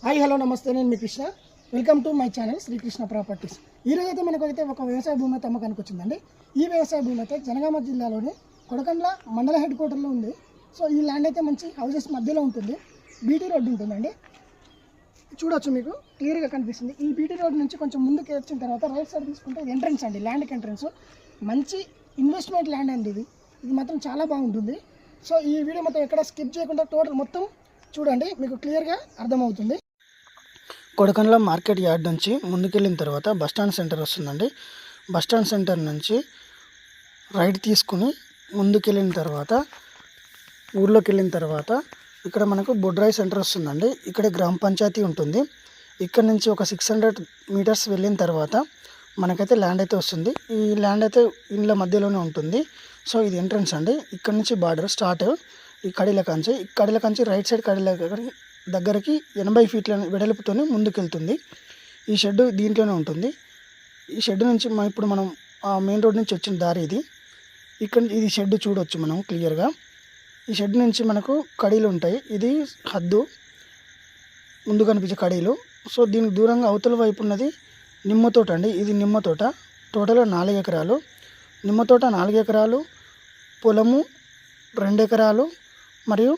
Hi hello నమస్తే, నేను మీ Krishna. Welcome to my channel Srikrishna properties. ఈరోజు అయితే మనకైతే ఒక వ్యవసాయ భూమి అయితే అమ్మకానికి వచ్చిందండి. ఈ వ్యవసాయ భూమి అయితే జనగామ జిల్లాలోని కొడకండ్ల మండల హెడ్ క్వార్టర్లో ఉంది. సో ఈ ల్యాండ్ అయితే మంచి హౌసెస్ మధ్యలో ఉంటుంది. బీటీ రోడ్డు ఉంటుందండి, చూడొచ్చు, మీకు క్లియర్గా కనిపిస్తుంది. ఈ బీటీ రోడ్ నుంచి కొంచెం ముందుకు వచ్చిన తర్వాత రైట్ సైడ్ తీసుకుంటే ఇది ఎంట్రన్స్ అండి, ల్యాండ్కి ఎంట్రన్స్. మంచి ఇన్వెస్ట్మెంట్ ల్యాండ్ అండి ఇది మాత్రం చాలా బాగుంటుంది. సో ఈ వీడియో మొత్తం ఎక్కడ స్కిప్ చేయకుండా టోటల్ మొత్తం చూడండి, మీకు క్లియర్గా అర్థమవుతుంది. కొడకండ్ల మార్కెట్ యార్డ్ నుంచి ముందుకెళ్ళిన తర్వాత బస్టాండ్ సెంటర్ వస్తుందండి. బస్టాండ్ సెంటర్ నుంచి రైట్ తీసుకుని ముందుకెళ్ళిన తర్వాత ఊర్లోకి వెళ్ళిన తర్వాత ఇక్కడ మనకు బొడ్రాయి సెంటర్ వస్తుందండి. ఇక్కడ గ్రామ పంచాయతీ ఉంటుంది. ఇక్కడ నుంచి ఒక 600 మీటర్స్ వెళ్ళిన తర్వాత మనకైతే ల్యాండ్ అయితే వస్తుంది. ఈ ల్యాండ్ అయితే ఇండ్ల మధ్యలోనే ఉంటుంది. సో ఇది ఎంట్రన్స్ అండి. ఇక్కడ నుంచి బార్డర్ స్టార్ట్, ఈ కడీల కంచి రైట్ సైడ్ కడీల దగ్గరికి 80 ఫీట్ల వెడల్పుతోనే ముందుకెళ్తుంది. ఈ షెడ్ దీంట్లోనే ఉంటుంది. ఈ షెడ్ నుంచి ఇప్పుడు మనం మెయిన్ రోడ్ నుంచి వచ్చిన దారి ఇది. ఇక్కడ ఇది షెడ్ చూడవచ్చు మనం క్లియర్గా. ఈ షెడ్ నుంచి మనకు కడీలు ఉంటాయి. ఇది హద్దు ముందు కనిపించే కడీలు. సో దీనికి దూరంగా అవతల వైపు ఉన్నది నిమ్మ తోట అండి. ఇది నిమ్మ తోట. టోటల్గా 4 ఎకరాలు నిమ్మ తోట, 4 ఎకరాలు పొలము 2 ఎకరాలు మరియు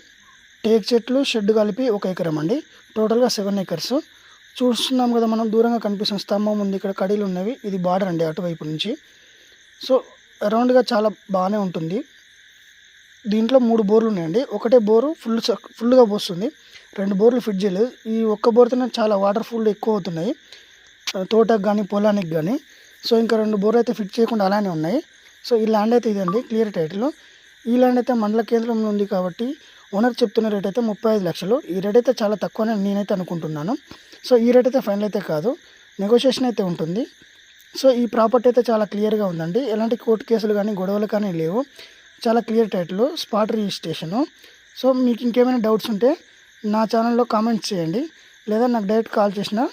టేక్ చెట్లు షెడ్ కలిపి 1 ఎకరం అండి. టోటల్గా 7 ఎకర్స్. చూస్తున్నాం కదా మనం, దూరంగా కనిపిస్తున్న స్తంభం ఉంది, ఇక్కడ కడీలు ఉన్నవి. ఇది బార్డర్ అండి అటువైపు నుంచి. సో అరౌండ్గా చాలా బాగానే ఉంటుంది. దీంట్లో 3 బోర్లు ఉన్నాయండి. ఒకటే బోరు ఫుల్గా పోస్తుంది, 2 బోర్లు ఫిట్ చేయలేదు. ఈ ఒక్క బోర్తోనే చాలా వాటర్ ఫుల్ ఎక్కువ అవుతున్నాయి తోటకు కానీ పొలానికి కానీ. సో ఇంకా 2 బోర్లు అయితే ఫిట్ చేయకుండా అలానే ఉన్నాయి. సో ఈ ల్యాండ్ అయితే ఇదండి క్లియర్ టైటిల్. ఈ ల్యాండ్ అయితే మండల కేంద్రంలో ఉంది కాబట్టి ఓనర్ చెప్తున్న రేట్ అయితే 35 లక్షలు. ఈ రేట్ అయితే చాలా తక్కువనే నేనైతే అనుకుంటున్నాను. సో ఈ రేట్ అయితే ఫైనల్ అయితే కాదు, నెగోషియేషన్ అయితే ఉంటుంది. సో ఈ ప్రాపర్టీ అయితే చాలా క్లియర్గా ఉందండి. ఎలాంటి కోర్టు కేసులు కానీ గొడవలు కానీ లేవు. చాలా clear title, spot registration. So మీకు ఇంకేమైనా డౌట్స్ ఉంటే నా ఛానల్లో కామెంట్స్ చేయండి, లేదా నాకు డైరెక్ట్ కాల్ చేసినా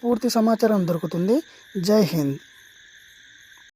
పూర్తి సమాచారం దొరుకుతుంది. జై హింద్.